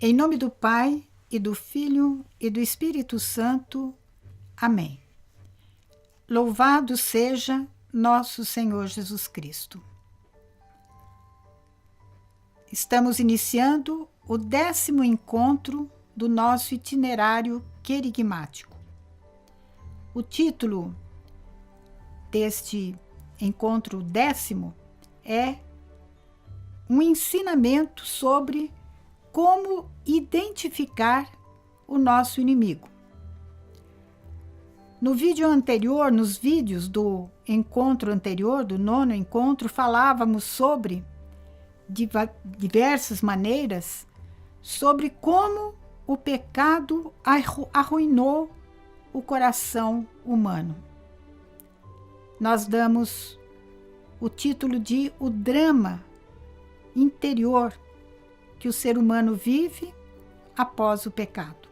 Em nome do Pai, e do Filho, e do Espírito Santo. Amém. Louvado seja nosso Senhor Jesus Cristo. Estamos iniciando o 10º encontro do nosso itinerário querigmático. O título deste encontro 10º é um ensinamento sobre como identificar o nosso inimigo. No vídeo anterior, nos vídeos do encontro anterior, do 9º encontro, falávamos sobre diversas maneiras sobre como o pecado arruinou o coração humano. Nós damos o título de O Drama Interior que o ser humano vive após o pecado.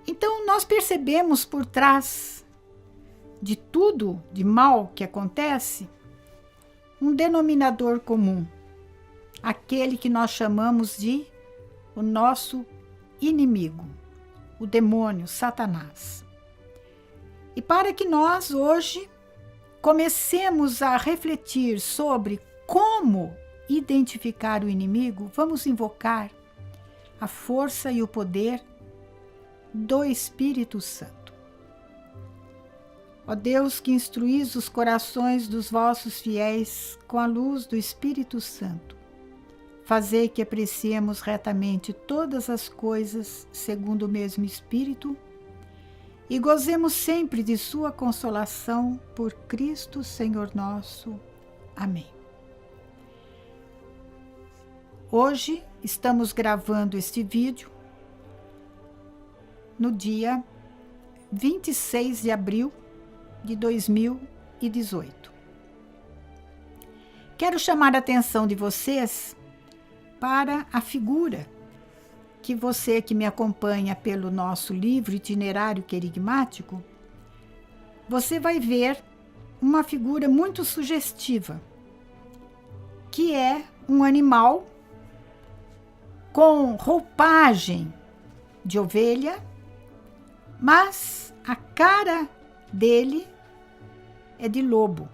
Então, nós percebemos por trás de tudo de mal que acontece um denominador comum, aquele que nós chamamos de o nosso inimigo, o demônio, Satanás. E para que nós hoje comecemos a refletir sobre como identificar o inimigo, vamos invocar a força e o poder do Espírito Santo. Ó Deus, que instruís os corações dos vossos fiéis com a luz do Espírito Santo, fazei que apreciemos retamente todas as coisas segundo o mesmo Espírito e gozemos sempre de sua consolação por Cristo Senhor nosso. Amém. Hoje estamos gravando este vídeo no dia 26 de abril de 2018. Quero chamar a atenção de vocês para a figura que você que me acompanha pelo nosso livro Itinerário Querigmático, você vai ver uma figura muito sugestiva, que é um animal com roupagem de ovelha, mas a cara dele é de lobo.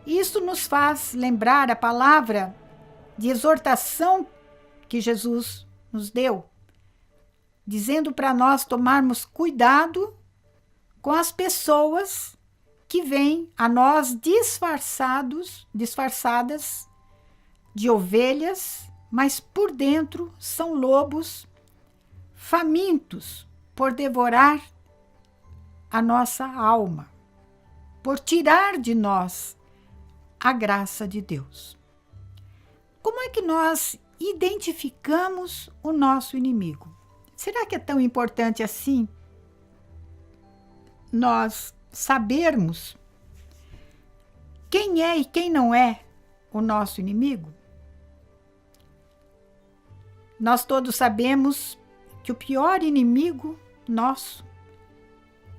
Isso nos faz lembrar a palavra de exortação que Jesus nos deu, dizendo para nós tomarmos cuidado com as pessoas que vêm a nós disfarçadas de ovelhas, mas por dentro são lobos famintos por devorar a nossa alma, por tirar de nós a graça de Deus. Como é que nós identificamos o nosso inimigo? Será que é tão importante assim nós sabermos quem é e quem não é o nosso inimigo? Nós todos sabemos que o pior inimigo nosso,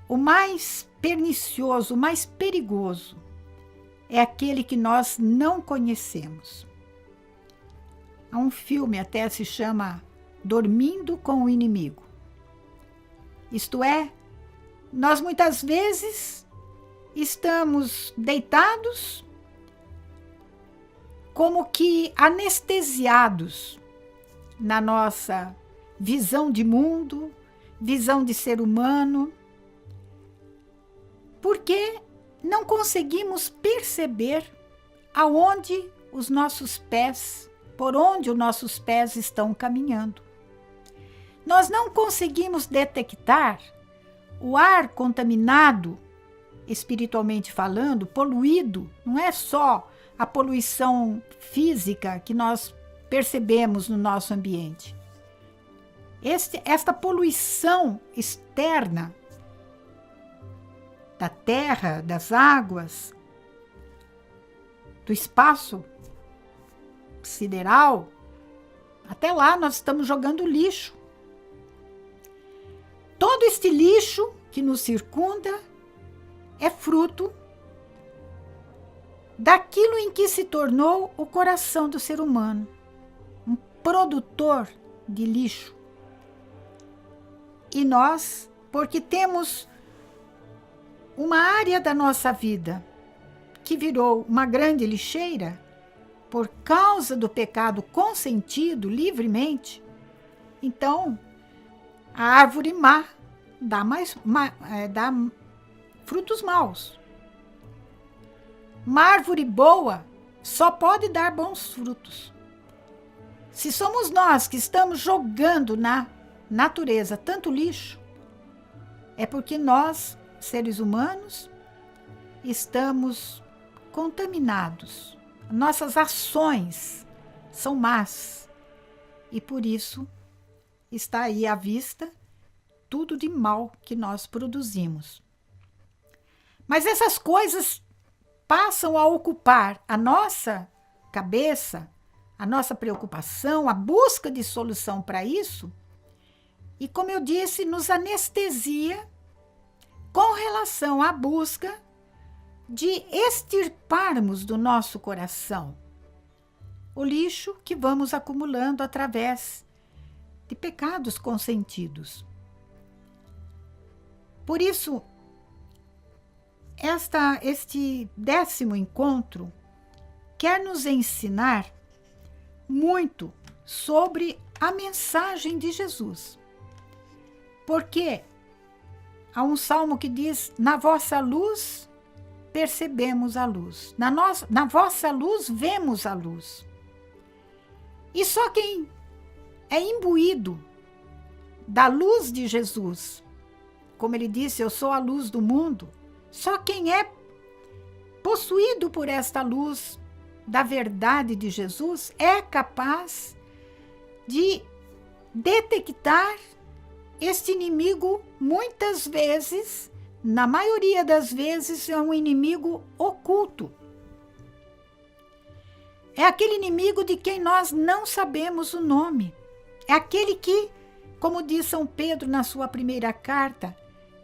o mais pernicioso, o mais perigoso, é aquele que nós não conhecemos. Há um filme até se chama Dormindo com o Inimigo. Isto é, nós muitas vezes estamos deitados como que anestesiados na nossa visão de mundo, visão de ser humano, porque não conseguimos perceber aonde os nossos pés, por onde os nossos pés estão caminhando. Nós não conseguimos detectar o ar contaminado, espiritualmente falando, poluído. Não é só a poluição física que nós percebemos no nosso ambiente. Esta poluição externa da terra, das águas, do espaço sideral, até lá nós estamos jogando lixo. Todo este lixo que nos circunda é fruto daquilo em que se tornou o coração do ser humano. Um produtor de lixo. E nós, porque temos uma área da nossa vida que virou uma grande lixeira, por causa do pecado consentido livremente, então a árvore má dá frutos maus. Uma árvore boa só pode dar bons frutos. Se somos nós que estamos jogando na natureza tanto lixo, é porque nós, seres humanos, estamos contaminados. Nossas ações são más. E por isso está aí à vista tudo de mal que nós produzimos. Mas essas coisas passam a ocupar a nossa cabeça, a nossa preocupação, a busca de solução para isso, e, como eu disse, nos anestesia com relação à busca de extirparmos do nosso coração o lixo que vamos acumulando através de pecados consentidos. Por isso, este 10º encontro quer nos ensinar muito sobre a mensagem de Jesus. Porque há um salmo que diz: na vossa luz percebemos a luz, na vossa luz vemos a luz. E só quem é imbuído da luz de Jesus, como ele disse, eu sou a luz do mundo, só quem é possuído por esta luz da verdade de Jesus é capaz de detectar este inimigo. Muitas vezes, na maioria das vezes, é um inimigo oculto. É aquele inimigo de quem nós não sabemos o nome. É aquele que, como diz São Pedro na sua primeira carta,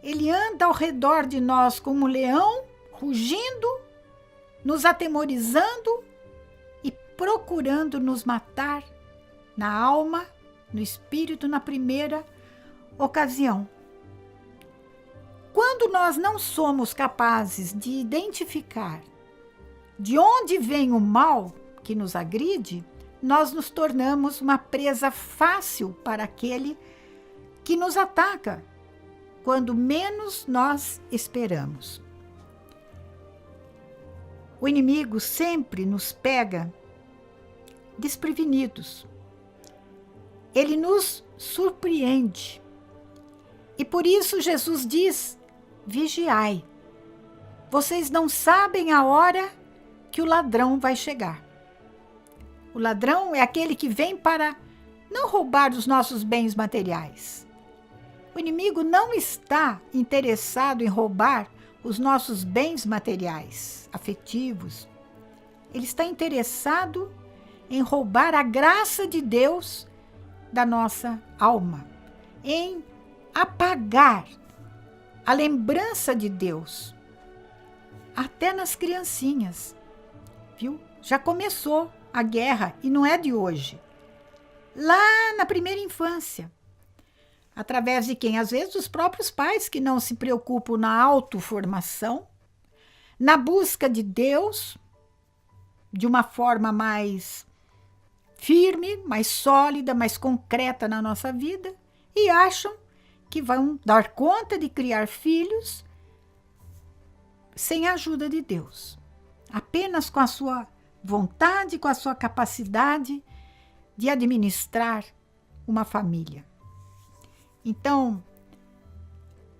ele anda ao redor de nós como um leão, rugindo, nos atemorizando e procurando nos matar na alma, no espírito, na primeira ocasião. Quando nós não somos capazes de identificar de onde vem o mal que nos agride, nós nos tornamos uma presa fácil para aquele que nos ataca, quando menos nós esperamos. O inimigo sempre nos pega desprevenidos. Ele nos surpreende. E por isso Jesus diz: vigiai. Vocês não sabem a hora que o ladrão vai chegar. O ladrão é aquele que vem para não roubar os nossos bens materiais. O inimigo não está interessado em roubar os nossos bens materiais, afetivos. Ele está interessado em roubar a graça de Deus da nossa alma, em apagar a lembrança de Deus, até nas criancinhas, viu? Já começou a guerra e não é de hoje. Lá na primeira infância, através de quem? Às vezes os próprios pais que não se preocupam na autoformação, na busca de Deus, de uma forma mais firme, mais sólida, mais concreta na nossa vida, e acham que vão dar conta de criar filhos sem a ajuda de Deus, apenas com a sua vontade, com a sua capacidade de administrar uma família. Então,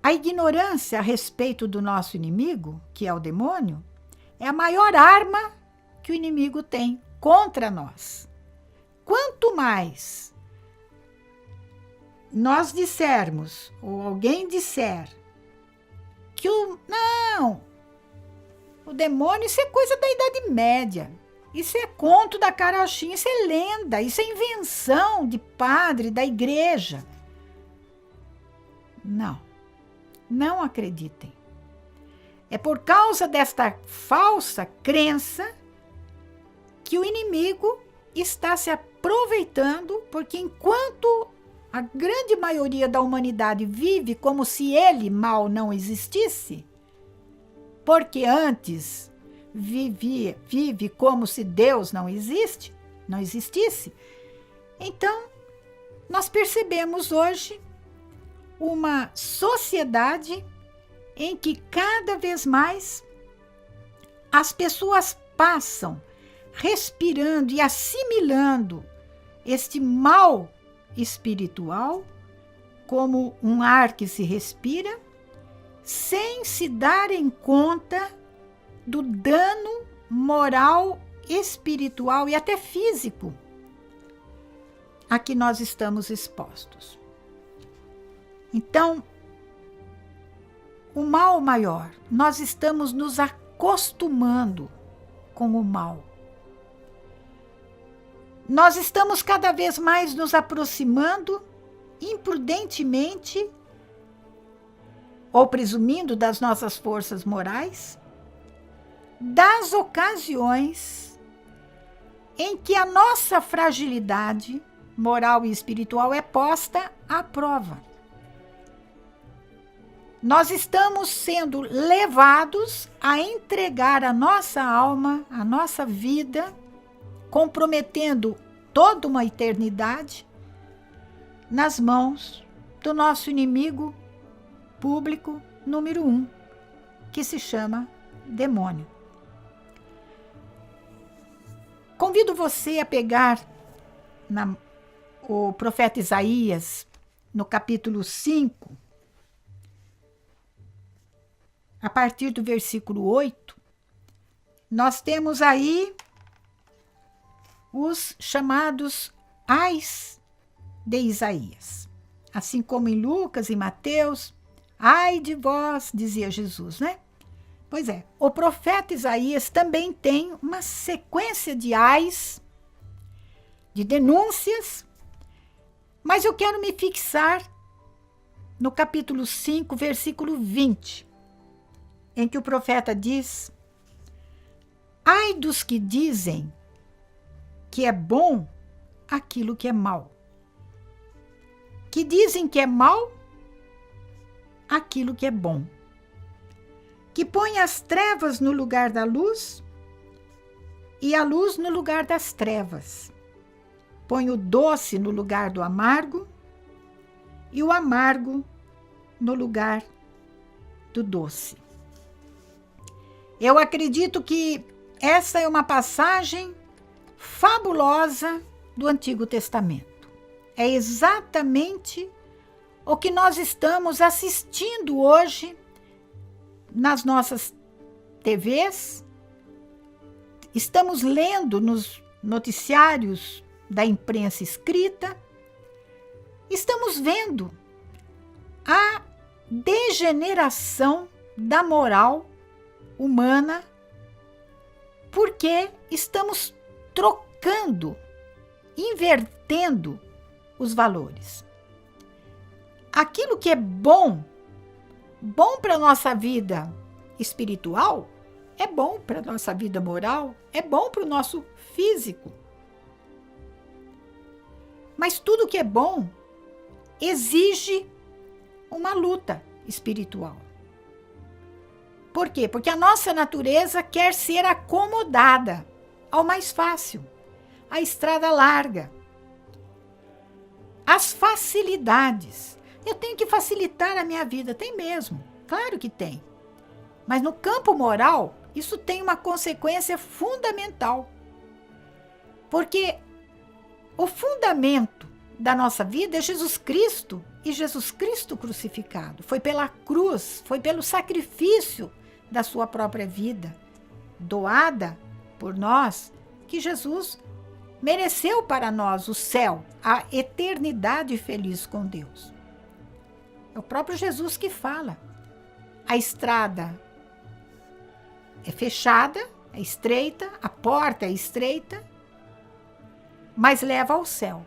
a ignorância a respeito do nosso inimigo, que é o demônio, é a maior arma que o inimigo tem contra nós. Quanto mais nós dissermos, ou alguém disser, que o demônio, isso é coisa da Idade Média, isso é conto da carochinha, isso é lenda, isso é invenção de padre, da igreja. Não acreditem. É por causa desta falsa crença que o inimigo está se aproveitando, porque enquanto a grande maioria da humanidade vive como se ele, mal, não existisse, porque antes vive como se Deus não existisse, então nós percebemos hoje uma sociedade em que cada vez mais as pessoas passam respirando e assimilando este mal espiritual como um ar que se respira, sem se darem conta do dano moral, espiritual e até físico a que nós estamos expostos. Então, o mal maior, nós estamos nos acostumando com o mal. Nós estamos cada vez mais nos aproximando imprudentemente ou presumindo das nossas forças morais, das ocasiões em que a nossa fragilidade moral e espiritual é posta à prova. Nós estamos sendo levados a entregar a nossa alma, a nossa vida, comprometendo toda uma eternidade nas mãos do nosso inimigo público número 1, que se chama demônio. Convido você a pegar o profeta Isaías, no capítulo 5, a partir do versículo 8, nós temos aí os chamados ais de Isaías. Assim como em Lucas e Mateus, ai de vós, dizia Jesus, né? Pois é, o profeta Isaías também tem uma sequência de ais, de denúncias, mas eu quero me fixar no capítulo 5, versículo 20, em que o profeta diz: ai dos que dizem que é bom aquilo que é mal, que dizem que é mal aquilo que é bom, que põe as trevas no lugar da luz e a luz no lugar das trevas, põe o doce no lugar do amargo e o amargo no lugar do doce. Eu acredito que essa é uma passagem fabulosa do Antigo Testamento. É exatamente o que nós estamos assistindo hoje nas nossas TVs, estamos lendo nos noticiários da imprensa escrita, estamos vendo a degeneração da moral humana, porque estamos trocando, invertendo os valores. Aquilo que é bom para a nossa vida espiritual, é bom para a nossa vida moral, é bom para o nosso físico. Mas tudo que é bom exige uma luta espiritual. Por quê? Porque a nossa natureza quer ser acomodada ao mais fácil, à estrada larga, às facilidades. Eu tenho que facilitar a minha vida, tem mesmo, claro que tem. Mas no campo moral, isso tem uma consequência fundamental. Porque o fundamento da nossa vida é Jesus Cristo e Jesus Cristo crucificado. Foi pela cruz, foi pelo sacrifício da sua própria vida, doada por nós, que Jesus mereceu para nós o céu, a eternidade feliz com Deus. É o próprio Jesus que fala. A estrada é fechada, é estreita, a porta é estreita, mas leva ao céu.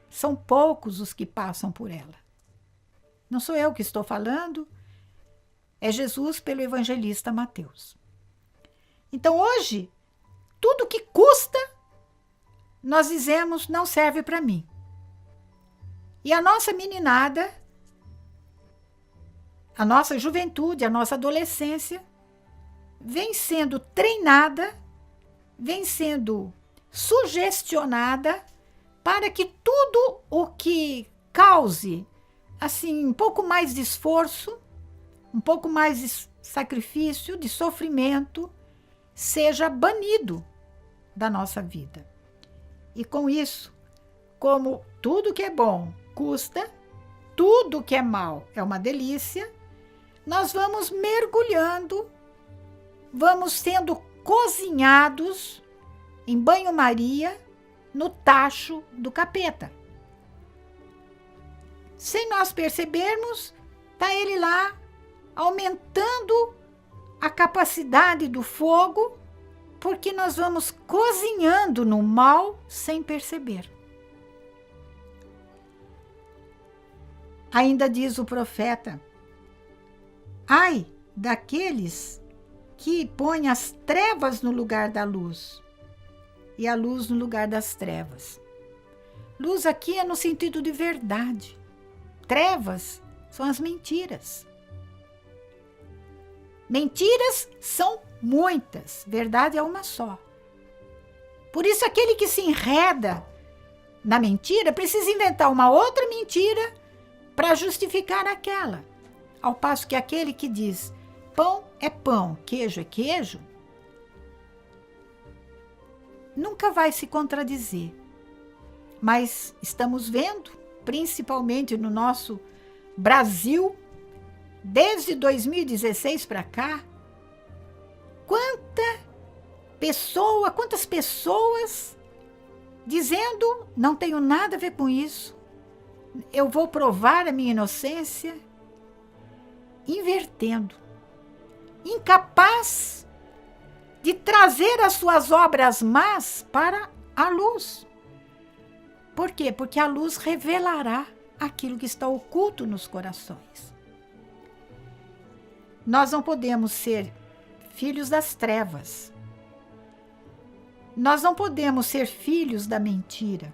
São poucos os que passam por ela. Não sou eu que estou falando, é Jesus pelo evangelista Mateus. Então hoje, tudo que custa nós dizemos não serve para mim. E a nossa meninada, a nossa juventude, a nossa adolescência, vem sendo treinada, vem sendo sugestionada para que tudo o que cause assim um pouco mais de esforço, um pouco mais de sacrifício, de sofrimento, seja banido da nossa vida. E com isso, como tudo que é bom custa, tudo que é mal é uma delícia, nós vamos mergulhando, vamos sendo cozinhados em banho-maria no tacho do capeta. Sem nós percebermos, está ele lá aumentando a capacidade do fogo, porque nós vamos cozinhando no mal sem perceber. Ainda diz o profeta: ai daqueles que põem as trevas no lugar da luz e a luz no lugar das trevas. Luz aqui é no sentido de verdade. Trevas são as mentiras. Mentiras são muitas, verdade é uma só. Por isso, aquele que se enreda na mentira precisa inventar uma outra mentira para justificar aquela. Ao passo que aquele que diz pão é pão, queijo é queijo, nunca vai se contradizer. Mas estamos vendo, principalmente no nosso Brasil, desde 2016 para cá, quantas pessoas dizendo não tenho nada a ver com isso, eu vou provar a minha inocência, invertendo, incapaz de trazer as suas obras más para a luz. Por quê? Porque a luz revelará aquilo que está oculto nos corações. Nós não podemos ser filhos das trevas. Nós não podemos ser filhos da mentira.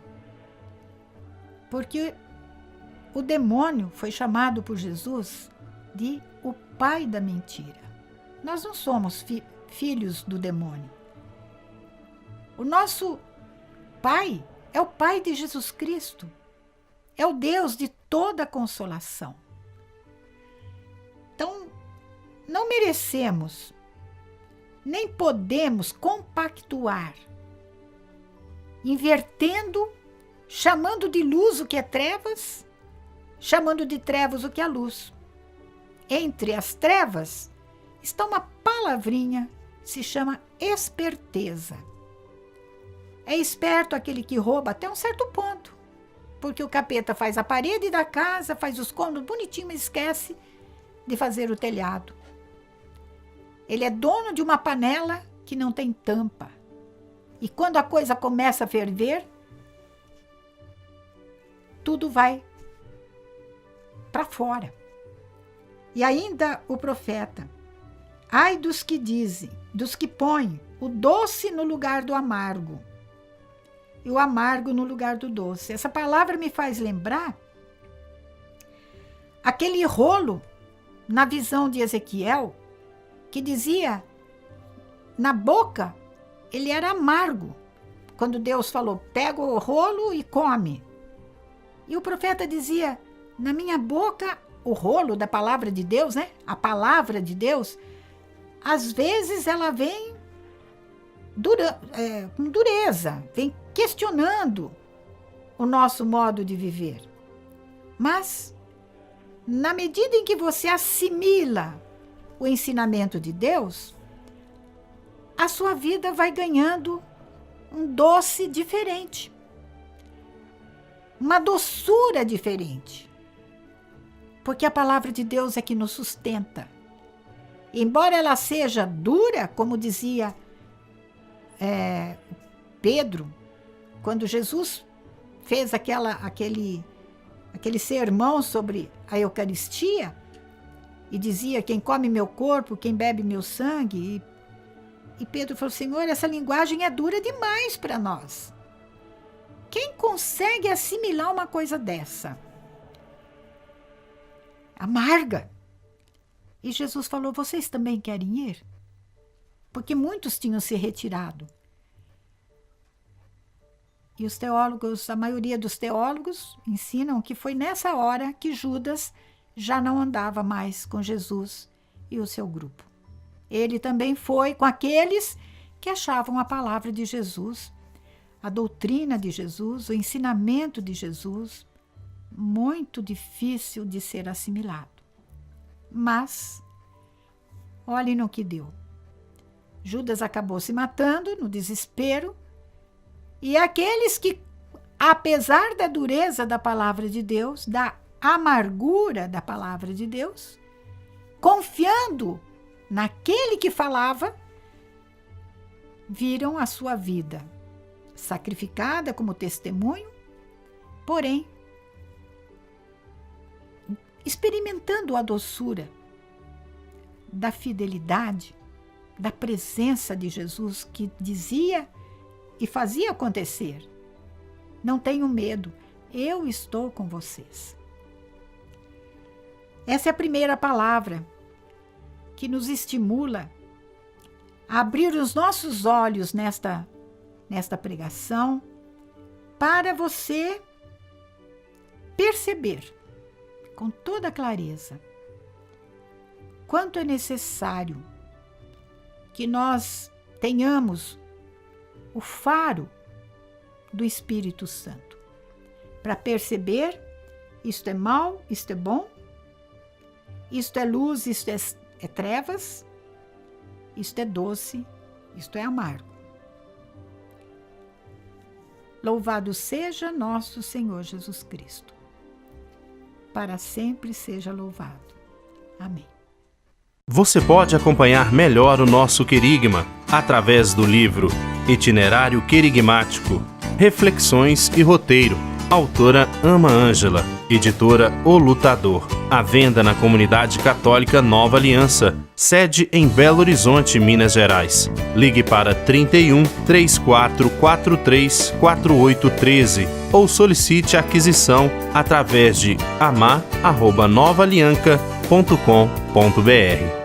Porque o demônio foi chamado por Jesus de o pai da mentira. Nós não somos filhos do demônio. O nosso pai é o pai de Jesus Cristo. É o Deus de toda consolação. Então, não merecemos, nem podemos compactuar, invertendo, chamando de luz o que é trevas, chamando de trevas o que é luz. Entre as trevas está uma palavrinha, se chama esperteza. É esperto aquele que rouba até um certo ponto, porque o capeta faz a parede da casa, faz os cômodos bonitinho, mas esquece de fazer o telhado. Ele é dono de uma panela que não tem tampa. E quando a coisa começa a ferver, tudo vai para fora. E ainda o profeta: ai dos que dizem, dos que põem o doce no lugar do amargo e o amargo no lugar do doce. Essa palavra me faz lembrar aquele rolo na visão de Ezequiel, que dizia, na boca, ele era amargo. Quando Deus falou, pega o rolo e come. E o profeta dizia, na minha boca, o rolo da palavra de Deus, né? A palavra de Deus, às vezes ela vem com dureza, vem questionando o nosso modo de viver. Mas, na medida em que você assimila o ensinamento de Deus, a sua vida vai ganhando um doce diferente, uma doçura diferente, porque a palavra de Deus é que nos sustenta. Embora ela seja dura, como dizia Pedro, quando Jesus fez aquele sermão sobre a Eucaristia, e dizia, quem come meu corpo, quem bebe meu sangue, e Pedro falou, Senhor, essa linguagem é dura demais para nós. Quem consegue assimilar uma coisa dessa? Amarga. E Jesus falou: vocês também querem ir? Porque muitos tinham se retirado. E os teólogos, a maioria dos teólogos, ensinam que foi nessa hora que Judas já não andava mais com Jesus e o seu grupo. Ele também foi com aqueles que achavam a palavra de Jesus, a doutrina de Jesus, o ensinamento de Jesus, muito difícil de ser assimilado. Mas, olhem no que deu. Judas acabou se matando no desespero, e aqueles que, apesar da dureza da palavra de Deus, da amargura da palavra de Deus, confiando naquele que falava, viram a sua vida sacrificada como testemunho, porém, experimentando a doçura da fidelidade, da presença de Jesus que dizia e fazia acontecer. Não tenham medo, eu estou com vocês. Essa é a primeira palavra que nos estimula a abrir os nossos olhos nesta pregação, para você perceber com toda clareza quanto é necessário que nós tenhamos o faro do Espírito Santo para perceber: isto é mal, isto é bom, isto é luz, isto é trevas, isto é doce, isto é amargo. Louvado seja nosso Senhor Jesus Cristo. Para sempre seja louvado. Amém. Você pode acompanhar melhor o nosso querigma através do livro Itinerário Querigmático, Reflexões e Roteiro, autora Ama Ângela, editora O Lutador. À venda na Comunidade Católica Nova Aliança, sede em Belo Horizonte, Minas Gerais. Ligue para 31 3443 4813 ou solicite a aquisição através de amar@novaalianca.com.br.